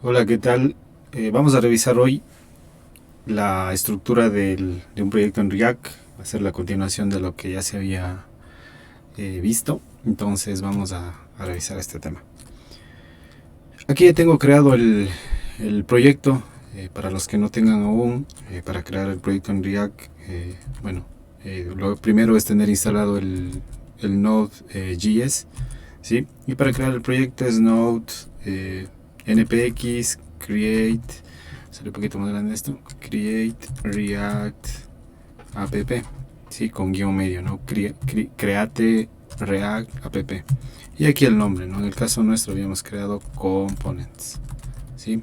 Hola, ¿qué tal? Vamos a revisar hoy la estructura de un proyecto en React. Va a ser la continuación de lo que ya se había visto. Entonces vamos a revisar este tema. Aquí ya tengo creado el proyecto. Para los que no tengan aún, para crear el proyecto en React, lo primero es tener instalado el Node.js, ¿sí? Y para crear el proyecto es Node npx create, sale un poquito más grande esto, create react app, ¿sí? Con guión medio, ¿no? Create react app. Y aquí el nombre, ¿no? En el caso nuestro habíamos creado components, ¿sí?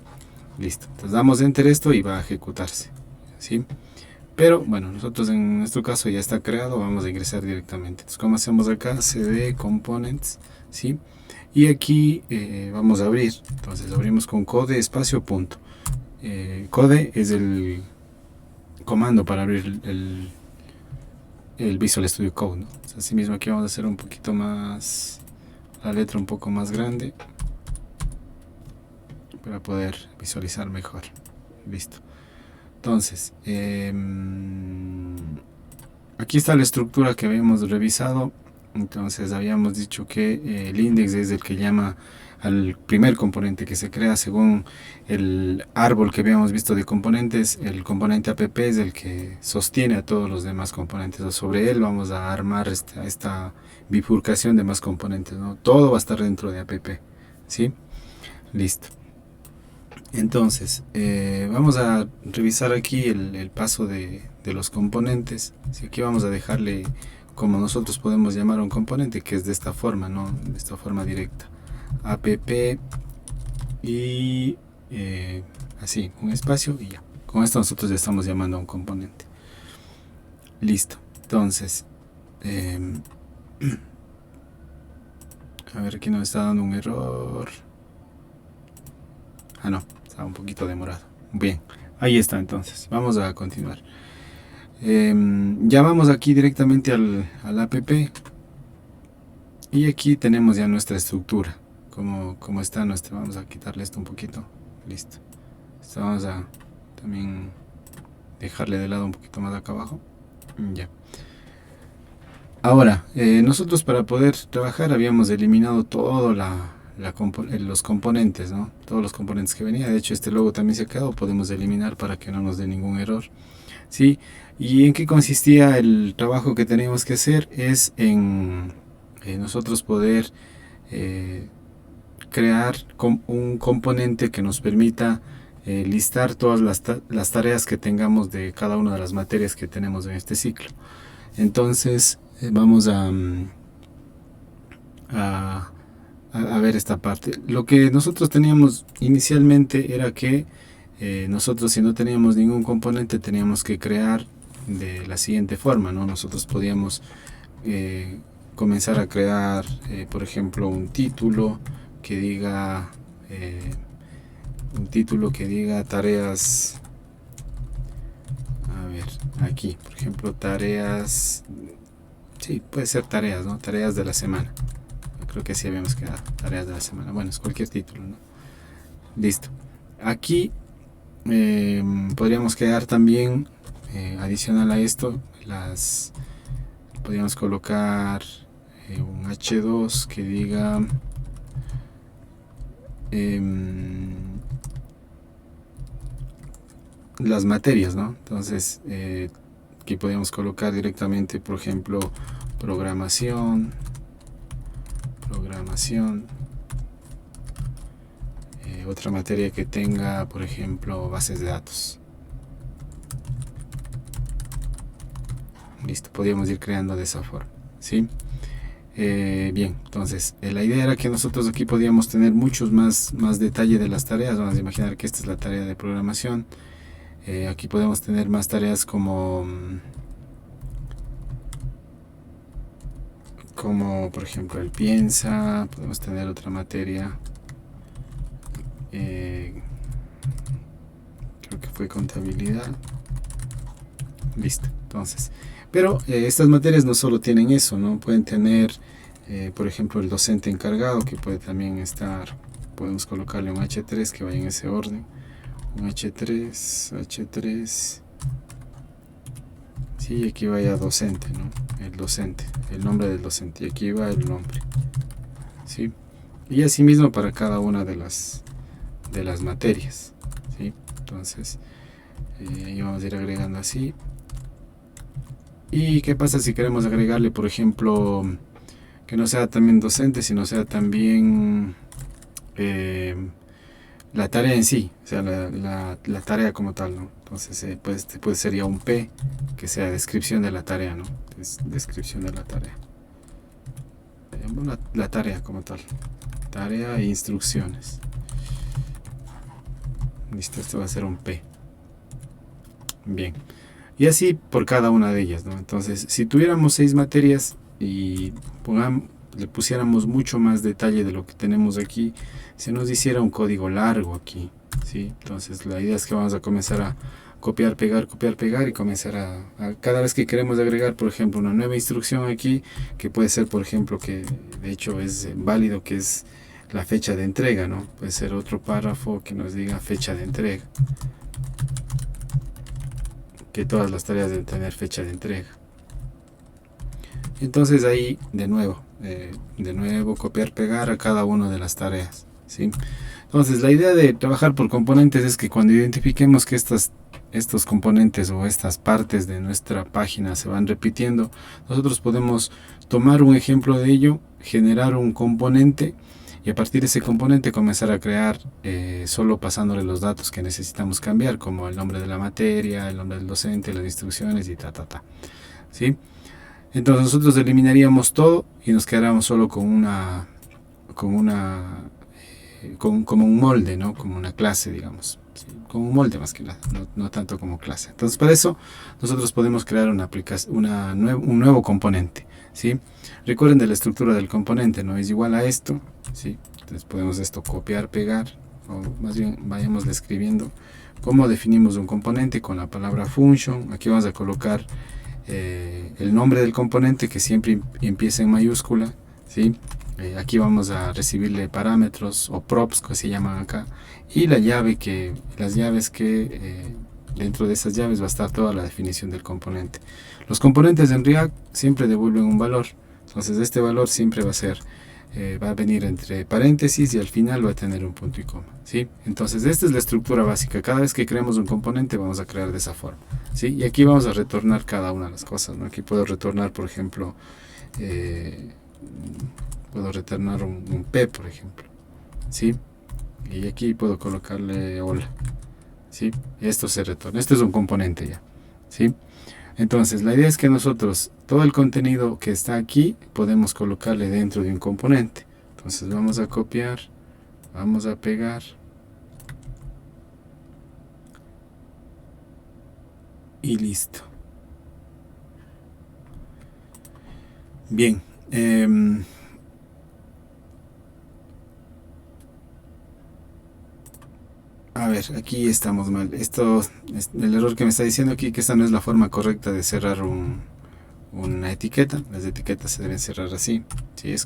Listo, entonces damos enter esto y va a ejecutarse, ¿sí? Pero bueno, nosotros en nuestro caso ya está creado, vamos a ingresar directamente. Entonces, ¿cómo hacemos acá? cd components, ¿sí? Y aquí vamos a abrir. Entonces abrimos con code espacio punto. Code es el comando para abrir el Visual Studio Code, ¿no? Entonces, así mismo aquí vamos a hacer un poquito más, la letra un poco más grande, para poder visualizar mejor. Listo. Entonces, aquí está la estructura que habíamos revisado. Entonces habíamos dicho que el index es el que llama al primer componente que se crea según el árbol que habíamos visto de componentes. El componente app es el que sostiene a todos los demás componentes. Sobre él vamos a armar esta bifurcación de más componentes, ¿no? Todo va a estar dentro de app, ¿sí? Listo. Entonces, vamos a revisar aquí el paso de los componentes. Si aquí vamos a dejarle como nosotros podemos llamar a un componente, que es de esta forma, ¿no? De esta forma directa. App y así, un espacio y ya. Con esto nosotros ya estamos llamando a un componente. Listo. Entonces, a ver, aquí nos está dando un error. Ah, no, estaba un poquito demorado. Bien, ahí está entonces. Vamos a continuar. Ya vamos aquí directamente al app. Y aquí tenemos ya nuestra estructura. Como está nuestra. Vamos a quitarle esto un poquito. Listo. Esto vamos a también dejarle de lado un poquito más acá abajo. Ya. Ahora, nosotros para poder trabajar habíamos eliminado todo los componentes, ¿no? Todos los componentes que venía. De hecho, este logo también se ha quedado. Podemos eliminar para que no nos dé ningún error, ¿sí? ¿Y en qué consistía el trabajo que teníamos que hacer? Es en nosotros poder crear un componente que nos permita listar todas las tareas que tengamos de cada una de las materias que tenemos en este ciclo. Entonces vamos a ver esta parte. Lo que nosotros teníamos inicialmente era que nosotros, si no teníamos ningún componente, teníamos que crear de la siguiente forma, ¿no? Nosotros podíamos comenzar a crear, por ejemplo, un título que diga tareas. A ver, aquí, por ejemplo, tareas. Sí, puede ser tareas, ¿no? Tareas de la semana. Creo que sí habíamos quedado. Tareas de la semana. Bueno, es cualquier título, ¿no? Listo. Aquí podríamos crear también, adicional a esto, podríamos colocar un H2 que diga las materias, ¿no? Entonces, aquí podríamos colocar directamente, por ejemplo, programación, otra materia que tenga, por ejemplo, bases de datos. Listo, podríamos ir creando de esa forma, ¿sí? Bien, entonces la idea era que nosotros aquí podíamos tener muchos más detalle de las tareas. Vamos a imaginar que esta es la tarea de programación. Aquí podemos tener más tareas como por ejemplo el piensa. Podemos tener otra materia, creo que fue contabilidad. Listo, entonces, pero estas materias no solo tienen eso, ¿no? Pueden tener por ejemplo el docente encargado, que puede también estar podemos colocarle un H3 que vaya en ese orden, un H3, sí, aquí vaya docente, ¿no? El docente, el nombre del docente, y aquí va el nombre, ¿sí? Y así mismo para cada una de las materias, ¿sí? Entonces ahí vamos a ir agregando así. ¿Y qué pasa si queremos agregarle, por ejemplo, que no sea también docente, sino sea también la tarea en sí, o sea, la tarea como tal, ¿no? Entonces pues sería un P, que sea descripción de la tarea, ¿no? Descripción de la tarea. La tarea como tal. Tarea e instrucciones. Listo, esto va a ser un P. Bien. Y así por cada una de ellas, ¿no? Entonces, si tuviéramos 6 materias y le pusiéramos mucho más detalle de lo que tenemos aquí, se nos hiciera un código largo aquí, ¿sí? Entonces, la idea es que vamos a comenzar a copiar, pegar y comenzar a cada vez que queremos agregar, por ejemplo, una nueva instrucción aquí, que puede ser, por ejemplo, que de hecho es válido, que es la fecha de entrega, ¿no? Puede ser otro párrafo que nos diga fecha de entrega, que todas las tareas deben tener fecha de entrega. Entonces ahí de nuevo copiar, pegar a cada una de las tareas, ¿sí? Entonces la idea de trabajar por componentes es que cuando identifiquemos que estos componentes o estas partes de nuestra página se van repitiendo, nosotros podemos tomar un ejemplo de ello, generar un componente y a partir de ese componente comenzar a crear solo pasándole los datos que necesitamos cambiar, como el nombre de la materia, el nombre del docente, las instrucciones y ¿sí? Entonces nosotros eliminaríamos todo y nos quedaríamos solo como un molde, ¿no? Como una clase, digamos, ¿sí? Como un molde más que nada, no tanto como clase. Entonces para eso nosotros podemos crear un nuevo componente, ¿sí? Recuerden de la estructura del componente, no es igual a esto, ¿sí? Entonces podemos esto copiar, pegar, o más bien vayamos describiendo cómo definimos un componente con la palabra function. Aquí vamos a colocar el nombre del componente, que siempre empieza en mayúscula, ¿sí? Aquí vamos a recibirle parámetros o props, que se llaman acá, y las llaves que dentro de esas llaves va a estar toda la definición del componente. Los componentes en React siempre devuelven un valor, entonces este valor siempre va a venir entre paréntesis y al final va a tener un punto y coma, ¿sí? Entonces esta es la estructura básica. Cada vez que creamos un componente vamos a crear de esa forma, ¿sí? Y aquí vamos a retornar cada una de las cosas, ¿no? Aquí puedo retornar, por ejemplo, puedo retornar un P, por ejemplo, ¿sí? Y aquí puedo colocarle hola, ¿sí? Esto se retorna, esto es un componente ya, ¿sí? Entonces la idea es que nosotros todo el contenido que está aquí podemos colocarle dentro de un componente. Entonces vamos a copiar, vamos a pegar y listo. Bien, a ver, aquí estamos mal. Esto es el error que me está diciendo aquí, que esta no es la forma correcta de cerrar una etiqueta. Las etiquetas se deben cerrar así, ¿sí? Es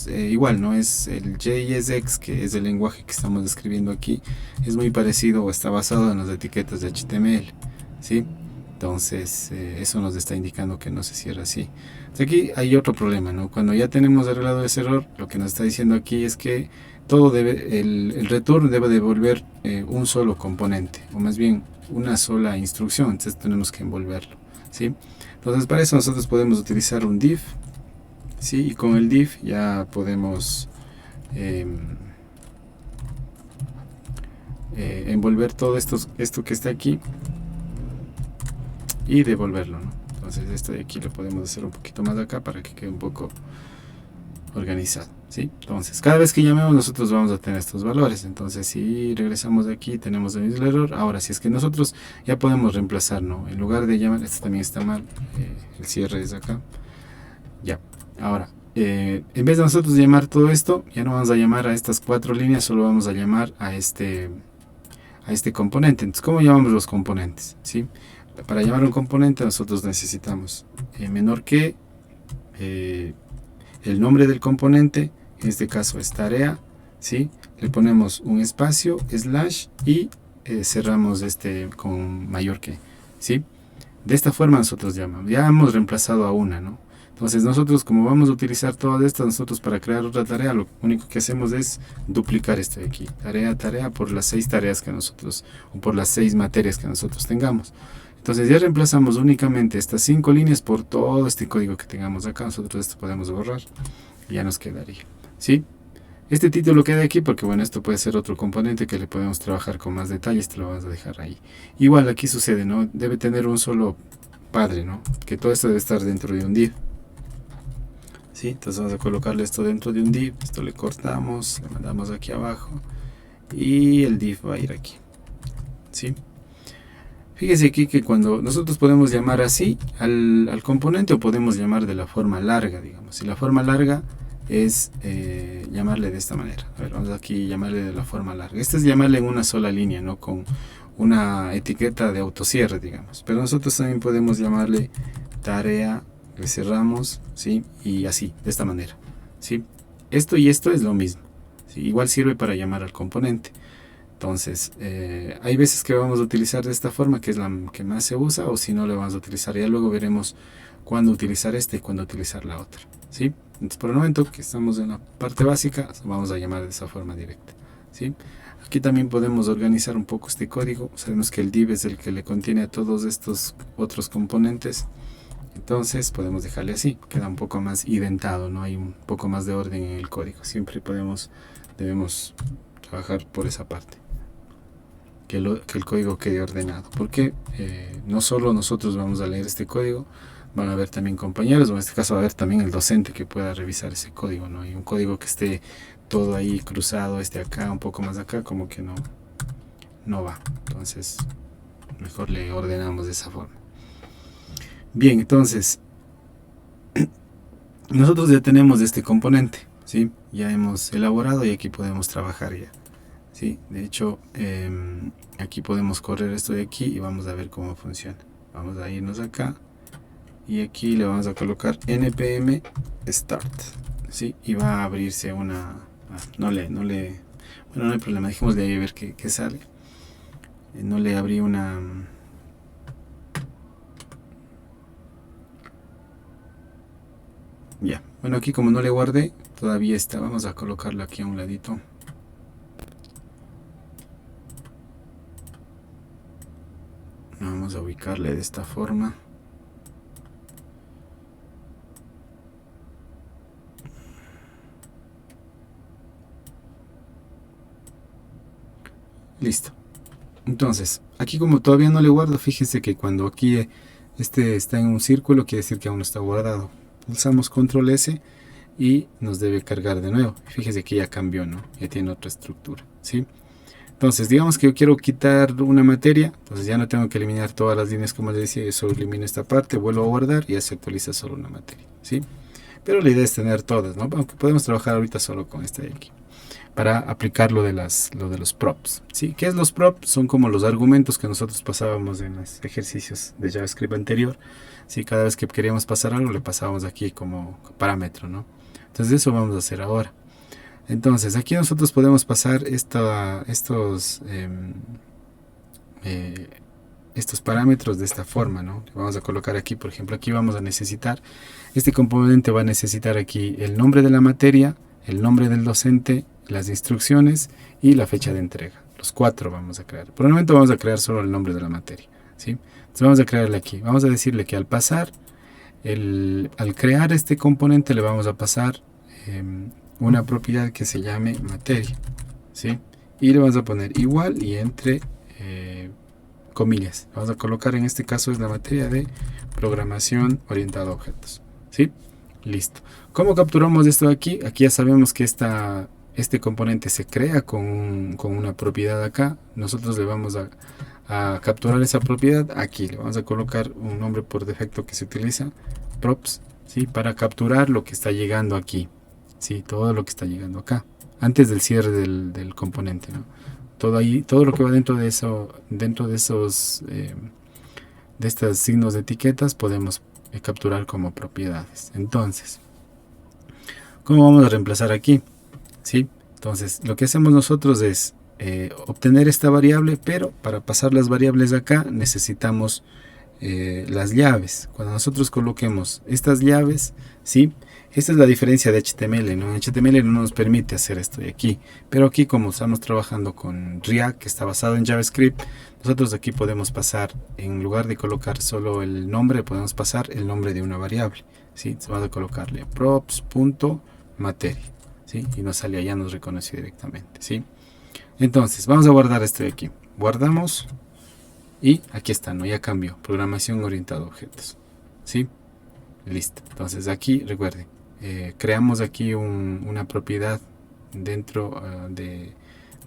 igual, ¿no? Es el JSX, que es el lenguaje que estamos describiendo aquí, es muy parecido o está basado en las etiquetas de HTML, ¿sí? Entonces eso nos está indicando que no se cierra así. Entonces, aquí hay otro problema, ¿no? Cuando ya tenemos arreglado ese error, lo que nos está diciendo aquí es que el return debe devolver un solo componente, o más bien una sola instrucción. Entonces tenemos que envolverlo, ¿sí? Entonces para eso nosotros podemos utilizar un div, ¿sí? Y con el div ya podemos envolver todo esto que está aquí y devolverlo, ¿no? Entonces esto de aquí lo podemos hacer un poquito más acá para que quede un poco organizado, ¿sí? Entonces cada vez que llamemos nosotros vamos a tener estos valores. Entonces si regresamos de aquí tenemos el mismo error. Ahora si es que nosotros ya podemos reemplazar, ¿no? En lugar de llamar, esto también está mal, el cierre es acá, ya. Ahora en vez de nosotros llamar todo esto, ya no vamos a llamar a estas 4 líneas, solo vamos a llamar a este componente. Entonces, ¿cómo llamamos los componentes? ¿Sí? Para llamar un componente nosotros necesitamos menor que el nombre del componente, en este caso es tarea, ¿sí? le ponemos un espacio, slash, y cerramos con mayor que, ¿sí? De esta forma nosotros llamamos. Ya hemos reemplazado a una, ¿no? Entonces nosotros, como vamos a utilizar todas estas, nosotros para crear otra tarea, lo único que hacemos es duplicar esto de aquí. Tarea por las 6 tareas que nosotros, o por las 6 materias que nosotros tengamos. Entonces ya reemplazamos únicamente estas 5 líneas por todo este código que tengamos acá. Nosotros esto podemos borrar y ya nos quedaría, ¿sí? Este título queda aquí porque, bueno, esto puede ser otro componente que le podemos trabajar con más detalles. Te lo vamos a dejar ahí. Igual aquí sucede, ¿no? Debe tener un solo padre, ¿no? Que todo esto debe estar dentro de un div. ¿Sí? Entonces vamos a colocarle esto dentro de un div. Esto le cortamos, le mandamos aquí abajo y el div va a ir aquí, ¿sí? Fíjese aquí que cuando nosotros podemos llamar así al componente, o podemos llamar de la forma larga, digamos. Y la forma larga es llamarle de esta manera. A ver, vamos aquí a llamarle de la forma larga. Este es llamarle en una sola línea, no con una etiqueta de autocierre, digamos. Pero nosotros también podemos llamarle tarea, le cerramos, ¿sí? Y así, de esta manera, ¿sí? Esto y esto es lo mismo, ¿sí? Igual sirve para llamar al componente. Entonces, hay veces que vamos a utilizar de esta forma, que es la que más se usa, o si no, le vamos a utilizar. Ya luego veremos cuándo utilizar y cuándo utilizar la otra, ¿sí? Entonces, por el momento que estamos en la parte básica, vamos a llamar de esa forma directa, ¿sí? Aquí también podemos organizar un poco este código. Sabemos que el div es el que le contiene a todos estos otros componentes. Entonces podemos dejarle así, queda un poco más identado, ¿no? Hay un poco más de orden en el código. Siempre debemos trabajar por esa parte, que el código quede ordenado, porque no solo nosotros vamos a leer este código, van a haber también compañeros, o en este caso va a haber también el docente que pueda revisar ese código, ¿no? Hay un código que esté todo ahí cruzado, acá, un poco más acá, como que no va. Entonces mejor le ordenamos de esa forma. Bien, entonces nosotros ya tenemos este componente, ¿sí? Ya hemos elaborado y aquí podemos trabajar ya, ¿sí? De hecho, aquí podemos correr esto de aquí y vamos a ver cómo funciona. Vamos a irnos acá y aquí le vamos a colocar npm start, ¿sí? Y va a abrirse una... bueno, no hay problema, dejemos de ahí ver qué sale. No le abrí una... Ya, bueno, aquí como no le guardé, todavía está. Vamos a colocarlo aquí a un ladito. Vamos a ubicarle de esta forma. Listo. Entonces, aquí como todavía no le guardo, fíjense que cuando aquí está en un círculo, quiere decir que aún no está guardado. Pulsamos control S y nos debe cargar de nuevo. Fíjese que ya cambió, ¿no? Ya tiene otra estructura, ¿sí? Entonces, digamos que yo quiero quitar una materia, entonces ya no tengo que eliminar todas las líneas como les decía, yo solo elimino esta parte, vuelvo a guardar y ya se actualiza solo una materia, ¿sí? Pero la idea es tener todas, ¿no? Aunque podemos trabajar ahorita solo con esta de aquí, para aplicar lo de los props, ¿sí? ¿Qué es los props? Son como los argumentos que nosotros pasábamos en los ejercicios de JavaScript anterior, ¿sí? Cada vez que queríamos pasar algo, le pasábamos aquí como parámetro, ¿no? Entonces eso vamos a hacer ahora. Entonces aquí nosotros podemos pasar estos parámetros de esta forma, ¿no? Vamos a colocar aquí, por ejemplo, aquí vamos a necesitar, este componente va a necesitar aquí el nombre de la materia, el nombre del docente, las instrucciones y la fecha de entrega. Los 4 vamos a crear. Por el momento vamos a crear solo el nombre de la materia, ¿sí? Entonces vamos a crearle aquí. Vamos a decirle que al pasar, al crear este componente le vamos a pasar una propiedad que se llame materia, ¿sí? Y le vamos a poner igual y entre comillas. Vamos a colocar, en este caso es la materia de programación orientada a objetos, ¿sí? Listo. ¿Cómo capturamos esto de aquí? Aquí ya sabemos que este componente se crea con una propiedad acá. Nosotros le vamos a capturar esa propiedad aquí. Le vamos a colocar un nombre por defecto que se utiliza, props, ¿sí? Para capturar lo que está llegando aquí, ¿sí? Todo lo que está llegando acá, antes del cierre del componente, ¿no? Todo lo que va dentro de estos signos de etiquetas podemos capturar como propiedades. Entonces, ¿cómo vamos a reemplazar aquí? ¿Sí? Entonces lo que hacemos nosotros es obtener esta variable, pero para pasar las variables acá necesitamos las llaves. Cuando nosotros coloquemos estas llaves, ¿sí? Esta es la diferencia de HTML, ¿no? HTML no nos permite hacer esto de aquí, pero aquí como estamos trabajando con React, que está basado en JavaScript, nosotros aquí podemos pasar, en lugar de colocar solo el nombre, podemos pasar el nombre de una variable, ¿sí? Se va a colocarle props.materia, ¿sí? Y nos sale allá, nos reconoce directamente, ¿sí? Entonces, vamos a guardar esto de aquí. Guardamos y aquí está, ¿no? Ya cambió. Programación orientada a objetos, ¿sí? Listo. Entonces aquí, recuerden, creamos aquí una propiedad dentro de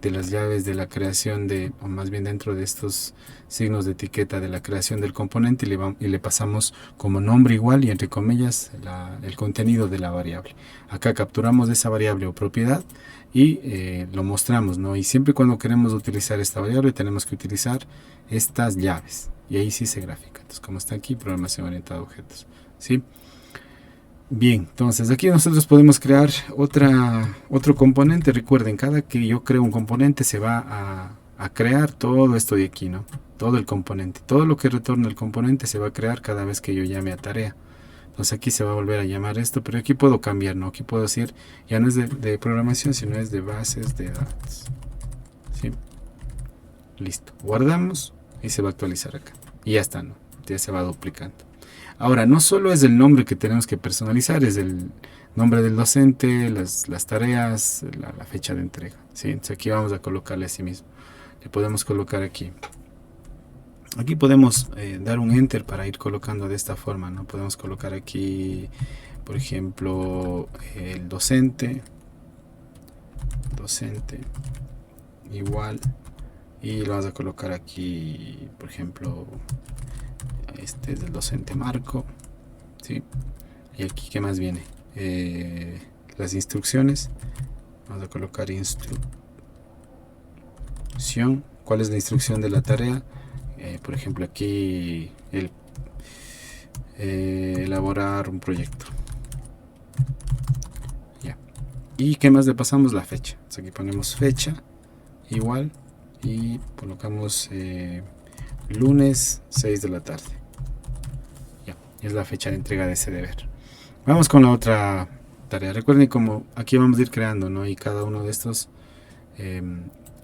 las llaves de la creación o más bien dentro de estos signos de etiqueta de la creación del componente y le pasamos como nombre igual y entre comillas el contenido de la variable. Acá capturamos esa variable o propiedad y lo mostramos, ¿no? Y siempre cuando queremos utilizar esta variable tenemos que utilizar estas llaves y ahí sí se gráfica. Entonces, como está aquí, programación orientada a objetos, ¿sí? Bien, entonces aquí nosotros podemos crear otro componente. Recuerden, cada que yo creo un componente se va a crear todo esto de aquí, ¿no? Todo el componente, todo lo que retorna el componente se va a crear cada vez que yo llame a tarea. Entonces aquí se va a volver a llamar esto, pero aquí puedo cambiar, ¿no? Aquí puedo decir, ya no es de programación, sino es de bases de datos, ¿sí? Listo, guardamos y se va a actualizar acá. Y ya está, ¿no? Ya se va duplicando. Ahora, no solo es el nombre que tenemos que personalizar, es el nombre del docente, las tareas, la fecha de entrega, ¿sí? Entonces aquí vamos a colocarle así mismo. Le podemos colocar aquí. Aquí podemos dar un enter para ir colocando de esta forma, ¿no? Podemos colocar aquí, por ejemplo, el docente igual, y lo vamos a colocar aquí, por ejemplo, este es el docente Marco, ¿sí? Y aquí, ¿qué más viene? Las instrucciones. Vamos a colocar instrucción. ¿Cuál es la instrucción de la tarea? Por ejemplo, aquí elaborar un proyecto. Ya. ¿Y qué más le pasamos? La fecha. Entonces aquí ponemos fecha igual y colocamos lunes 6 de la tarde. Ya, es la fecha de entrega de ese deber. Vamos con la otra tarea. Recuerden como aquí vamos a ir creando, ¿no? Y cada uno de estos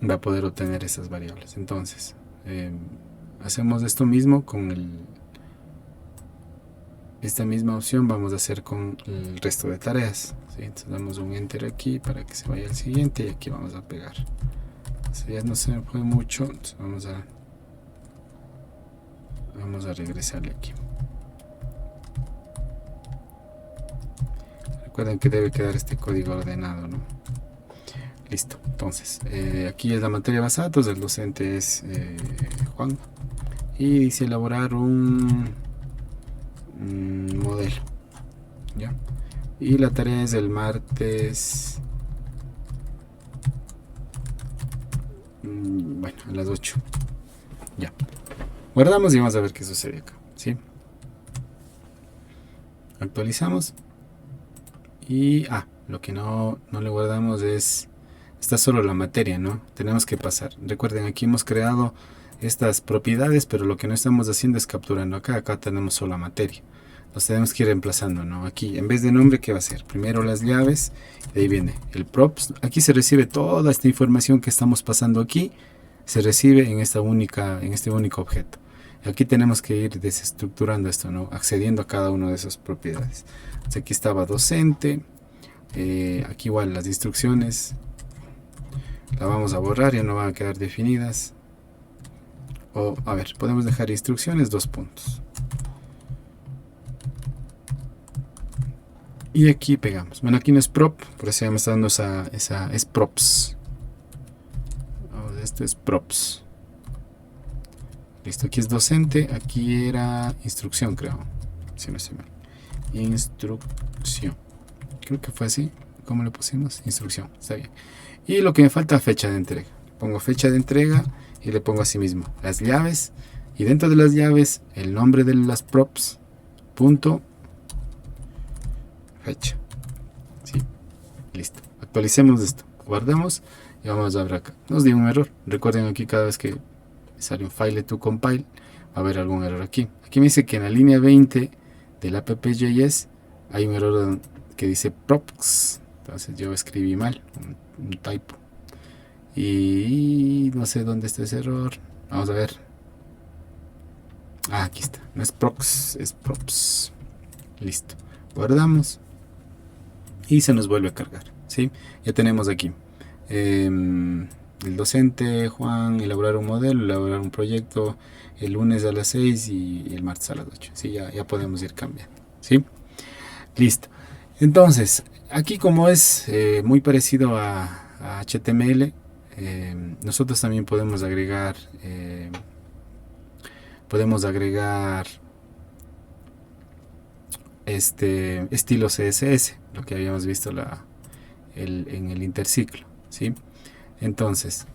va a poder obtener esas variables. Entonces, hacemos esto mismo con esta misma opción vamos a hacer con el resto de tareas, ¿sí? Entonces damos un enter aquí para que se vaya al siguiente y aquí vamos a pegar. Entonces ya no se me fue mucho, entonces vamos a regresarle aquí. Recuerden que debe quedar este código ordenado, ¿no? Listo, entonces aquí es la materia basada, entonces el docente es Juan y dice elaborar un modelo, ¿ya? Y la tarea es el martes, bueno, a las 8. Ya, guardamos y vamos a ver qué sucede acá, ¿sí? Actualizamos y lo que no le guardamos está solo la materia, ¿no? Tenemos que pasar. Recuerden, aquí hemos creado estas propiedades, pero lo que no estamos haciendo es capturando acá tenemos solo la materia. Los tenemos que ir reemplazando, ¿no? Aquí, en vez de nombre, ¿qué va a ser? Primero las llaves, de ahí viene el props. Aquí se recibe toda esta información que estamos pasando aquí, se recibe en este único objeto. Aquí tenemos que ir desestructurando esto, ¿no? Accediendo a cada una de esas propiedades. Entonces, aquí estaba docente, aquí igual las instrucciones, la vamos a borrar, ya no van a quedar definidas. O, a ver, podemos dejar instrucciones, 2 puntos. Y aquí pegamos. Bueno, aquí no es prop, por eso ya me está dando es props. Esto es props. Listo, aquí es docente, aquí era instrucción, creo. Si no se me... Instrucción. Creo que fue así. ¿Cómo le pusimos? Instrucción, está bien. Y lo que me falta, fecha de entrega. Pongo fecha de entrega y le pongo así mismo las llaves. Y dentro de las llaves, el nombre de las props, punto, fecha. ¿Sí? Listo. Actualicemos esto. Guardamos y vamos a ver acá. Nos dio un error. Recuerden aquí cada vez que sale un file to compile va a haber algún error aquí. Aquí me dice que en la línea 20 del app.js hay un error que dice props. Entonces yo escribí mal, un typo. Y no sé dónde está ese error. Vamos a ver. Aquí está. No es props, es props. Listo. Guardamos. Y se nos vuelve a cargar. ¿Sí? Ya tenemos aquí. El docente Juan, elaborar un modelo, elaborar un proyecto el lunes a las 6 y el martes a las 8. ¿Sí? Ya podemos ir cambiando. ¿Sí? Listo. Entonces, aquí como es muy parecido a HTML, nosotros también podemos agregar estilo CSS, lo que habíamos visto en el interciclo, ¿sí? Entonces,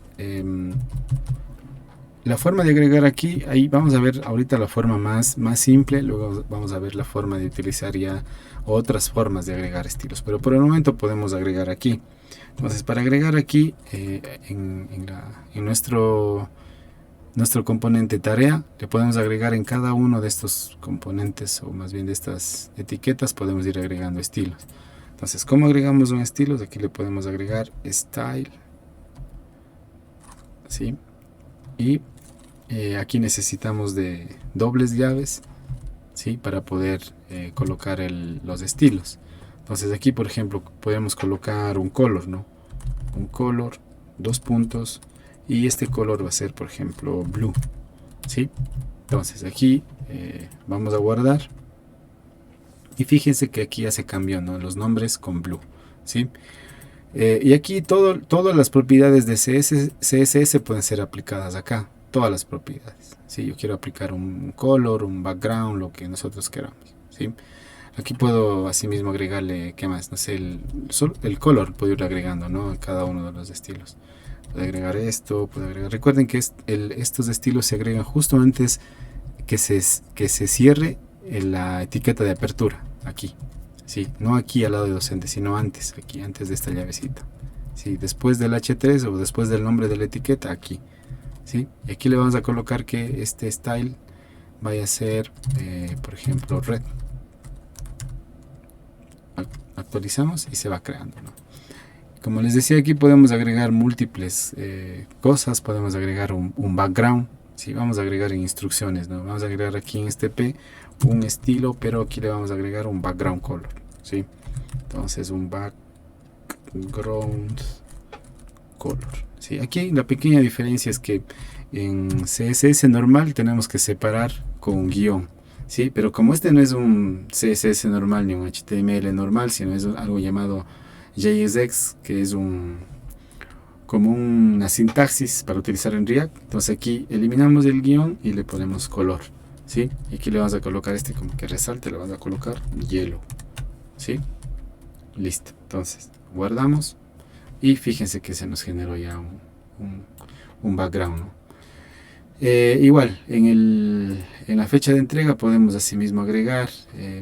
la forma de agregar aquí, ahí vamos a ver ahorita la forma más simple, luego vamos a ver la forma de utilizar ya otras formas de agregar estilos, pero por el momento podemos agregar aquí. Entonces, para agregar aquí en nuestro componente tarea, le podemos agregar en cada uno de estos componentes, o más bien de estas etiquetas, podemos ir agregando estilos. Entonces, ¿cómo agregamos un estilo? Aquí le podemos agregar style, ¿sí? Y aquí necesitamos de dobles llaves, ¿sí? Para poder colocar los estilos. Entonces aquí, por ejemplo, podemos colocar un color, ¿no? Un color, dos puntos, y este color va a ser, por ejemplo, blue, ¿sí? Entonces aquí vamos a guardar, y fíjense que aquí ya se cambió, ¿no? Los nombres con blue, ¿sí? Y aquí todas las propiedades de CSS pueden ser aplicadas acá, todas las propiedades. ¿Sí? Yo quiero aplicar un color, un background, lo que nosotros queramos, ¿sí? Aquí puedo asimismo agregarle, ¿qué más? No sé, el color puedo ir agregando, ¿no? A cada uno de los estilos. Puedo agregar esto, puedo agregar. Recuerden que estos estilos se agregan justo antes que se cierre la etiqueta de apertura, aquí. Sí, no aquí al lado de docente, sino antes, aquí, antes de esta llavecita. Sí, después del H3 o después del nombre de la etiqueta, aquí. ¿Sí? Y aquí le vamos a colocar que este style vaya a ser, por ejemplo, red. Actualizamos y se va creando, ¿no? Como les decía, aquí podemos agregar múltiples cosas. Podemos agregar un background. ¿Sí? Vamos a agregar en instrucciones, ¿no? Vamos a agregar aquí en este P un estilo, pero aquí le vamos a agregar un background color, ¿sí? Entonces un background color, ¿sí? Aquí la pequeña diferencia es que en CSS normal tenemos que separar con un guión, ¿sí? Pero como este no es un CSS normal ni un HTML normal, sino es algo llamado JSX, que es como una sintaxis para utilizar en React. Entonces aquí eliminamos el guión y le ponemos color, ¿sí? Y aquí le vamos a colocar como que resalte, le vamos a colocar yellow, ¿sí? Listo. Entonces guardamos y fíjense que se nos generó ya un background, ¿no? Igual en la fecha de entrega podemos asimismo agregar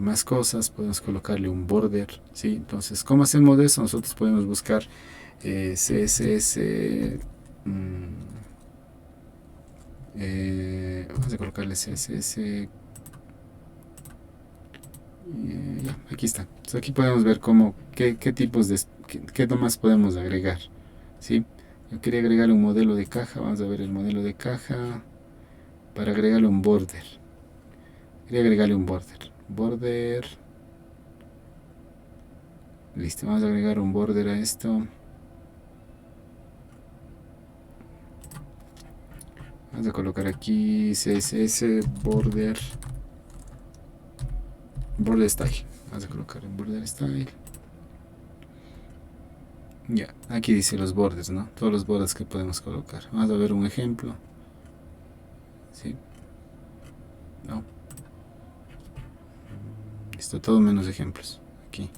más cosas. Podemos colocarle un border, ¿sí? Entonces, ¿cómo hacemos eso? Nosotros podemos buscar CSS, vamos a colocarle CSS, ya, aquí está. Entonces aquí podemos ver qué tipos qué nomás podemos agregar, ¿sí? Yo quería agregarle un modelo de caja. Vamos a ver el modelo de caja. Para agregarle un border, quería agregarle un border, listo. Vamos a agregar un border a esto. Vamos a colocar aquí CSS border style. Vamos a colocar un border style. Ya, aquí dice los bordes, ¿no? Todos los bordes que podemos colocar. Vamos a ver un ejemplo. ¿Sí? No. Listo, todo menos ejemplos. Aquí.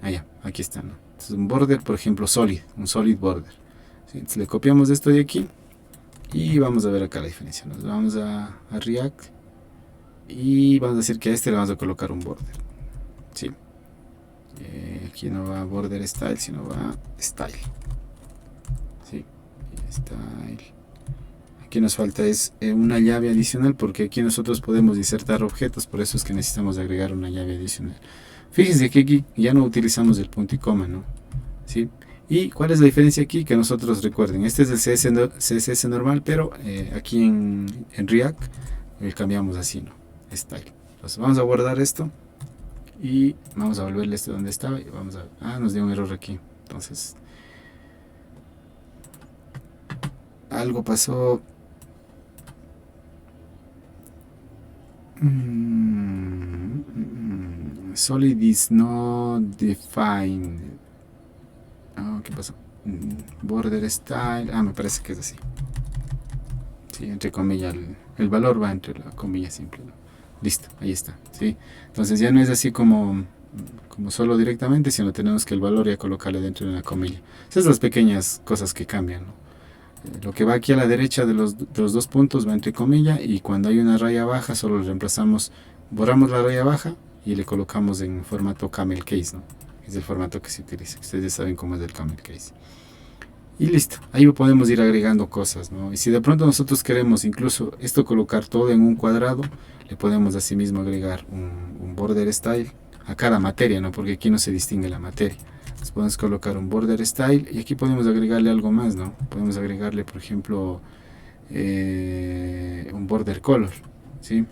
Ya, aquí está, ¿no? Entonces, un border, por ejemplo, un solid border. ¿Sí? Entonces, le copiamos esto de aquí y vamos a ver acá la diferencia. Nos vamos a React y vamos a decir que a este le vamos a colocar un border. ¿Sí? aquí no va border style, sino va style. Sí, style. Aquí nos falta es una llave adicional, porque aquí nosotros podemos insertar objetos, por eso es que necesitamos agregar una llave adicional. Fíjense que aquí ya no utilizamos el punto y coma, ¿no? ¿Sí? ¿Y cuál es la diferencia aquí? Que nosotros recuerden, este es el CSS normal, pero aquí en React cambiamos así, ¿no? Style. Entonces vamos a guardar esto y vamos a volverle este donde estaba y vamos a... nos dio un error aquí. Entonces algo pasó. Solid is not defined. ¿Qué pasó? Border style. Me parece que es así. Sí, entre comillas, el valor va entre la comilla simple, ¿no? Listo, ahí está. ¿Sí? Entonces ya no es así como solo directamente, sino tenemos que el valor ya colocarle dentro de una comilla. Esas son las pequeñas cosas que cambian, ¿no? Lo que va aquí a la derecha de los dos puntos va entre comillas, y cuando hay una raya baja solo lo reemplazamos, borramos la raya baja y le colocamos en formato camel case, ¿no? Es el formato que se utiliza. Ustedes ya saben cómo es el camel case. Y listo, ahí podemos ir agregando cosas, ¿no? Y si de pronto nosotros queremos incluso esto colocar todo en un cuadrado, le podemos asimismo agregar un border style a cada materia, ¿no? Porque aquí no se distingue la materia. Entonces podemos colocar un border style y aquí podemos agregarle algo más, ¿no? Podemos agregarle, por ejemplo, un border color, ¿sí?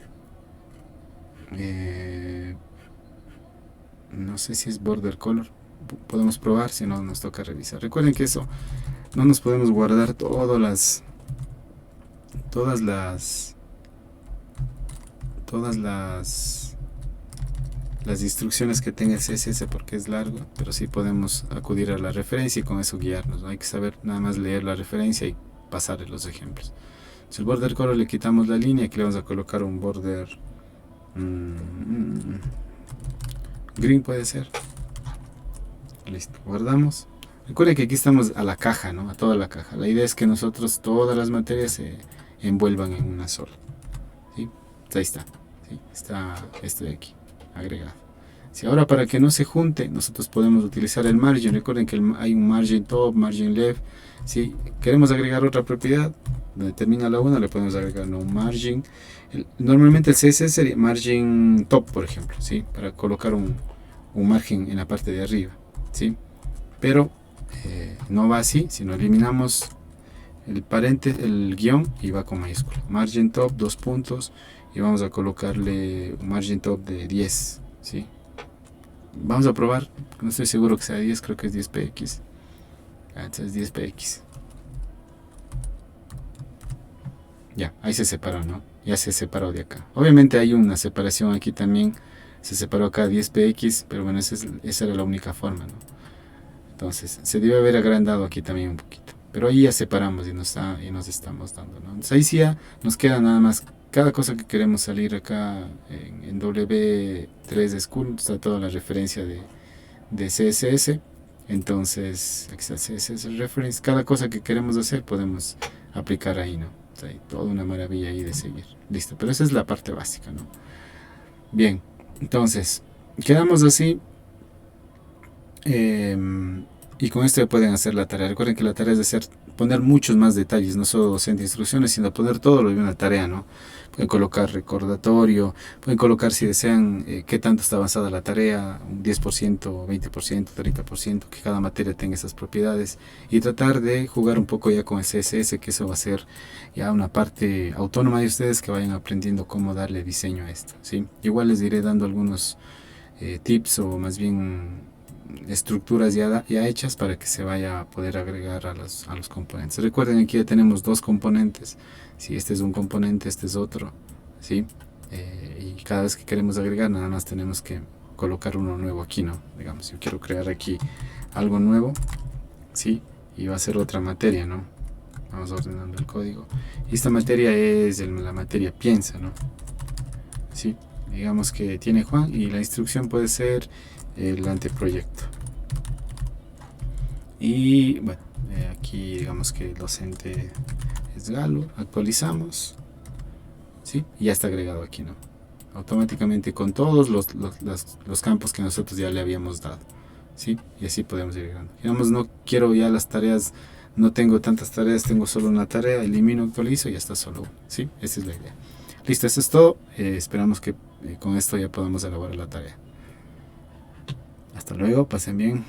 No sé si es border color. Podemos probar, si no nos toca revisar. Recuerden que eso no nos podemos guardar todas las instrucciones que tenga el CSS, porque es largo, pero sí podemos acudir a la referencia y con eso guiarnos, ¿no? Hay que saber nada más leer la referencia y pasar los ejemplos. Entonces, el border color le quitamos la línea, aquí le vamos a colocar un border green, puede ser. Listo, guardamos. Recuerden que aquí estamos a la caja, ¿no? A toda la caja. La idea es que nosotros todas las materias se envuelvan en una sola. ¿Sí? Ahí está. ¿Sí? Está esto de aquí, agregado. Si ahora, para que no se junte, nosotros podemos utilizar el margin. Recuerden que hay un margin top, margin left. Si queremos agregar otra propiedad, donde termina la una, le podemos agregar un margin. Normalmente el CSS sería margin top, por ejemplo, ¿sí? Para colocar un margen en la parte de arriba, ¿sí? Pero no va así, sino eliminamos el guión y va con mayúscula. Margin top, 2 puntos, y vamos a colocarle un margin top de 10, ¿sí? Vamos a probar, no estoy seguro que sea 10, creo que es 10px. Entonces 10px. Ya, ahí se separó, ¿no? Ya se separó de acá. Obviamente hay una separación aquí también. Se separó acá 10px, pero bueno, esa era la única forma, ¿no? Entonces, se debe haber agrandado aquí también un poquito. Pero ahí ya separamos y nos estamos dando, ¿no? Entonces ahí sí ya nos queda nada más cada cosa que queremos salir acá en W3 School. Está toda la referencia de CSS. Entonces, aquí está CSS Reference. Cada cosa que queremos hacer podemos aplicar ahí, ¿no? O sea, hay toda una maravilla ahí de seguir. Listo, pero esa es la parte básica, ¿no? Bien, entonces, quedamos así. Y con esto ya pueden hacer la tarea. Recuerden que la tarea es poner muchos más detalles, no solo docente instrucciones, sino poner todo lo de una tarea, ¿no? Pueden colocar recordatorio, pueden colocar, si desean, qué tanto está avanzada la tarea, un 10%, 20%, 30%, que cada materia tenga esas propiedades, y tratar de jugar un poco ya con el CSS, que eso va a ser ya una parte autónoma de ustedes, que vayan aprendiendo cómo darle diseño a esto, ¿sí? Igual les iré dando algunos tips, o más bien estructuras ya hechas, para que se vaya a poder agregar a los componentes. Recuerden, aquí ya tenemos dos componentes. Si este es un componente, este es otro, ¿sí? Y cada vez que queremos agregar, nada más tenemos que colocar uno nuevo aquí, ¿no? Digamos, yo quiero crear aquí algo nuevo, ¿sí? Y va a ser otra materia, ¿no? Vamos ordenando el código. Y esta materia es la materia piensa, ¿no? ¿Sí? Digamos que tiene Juan, y la instrucción puede ser el anteproyecto. Y bueno, aquí digamos que el docente es Galo. Actualizamos, ¿sí? Y ya está agregado aquí, ¿no? Automáticamente con todos los campos que nosotros ya le habíamos dado, ¿sí? Y así podemos ir llegando. Digamos, no quiero ya las tareas, no tengo tantas tareas, tengo solo una tarea, elimino, actualizo y ya está solo una, ¿sí? Esa es la idea. Listo, eso es todo. Esperamos que con esto ya podamos elaborar la tarea. Hasta luego, pasen bien.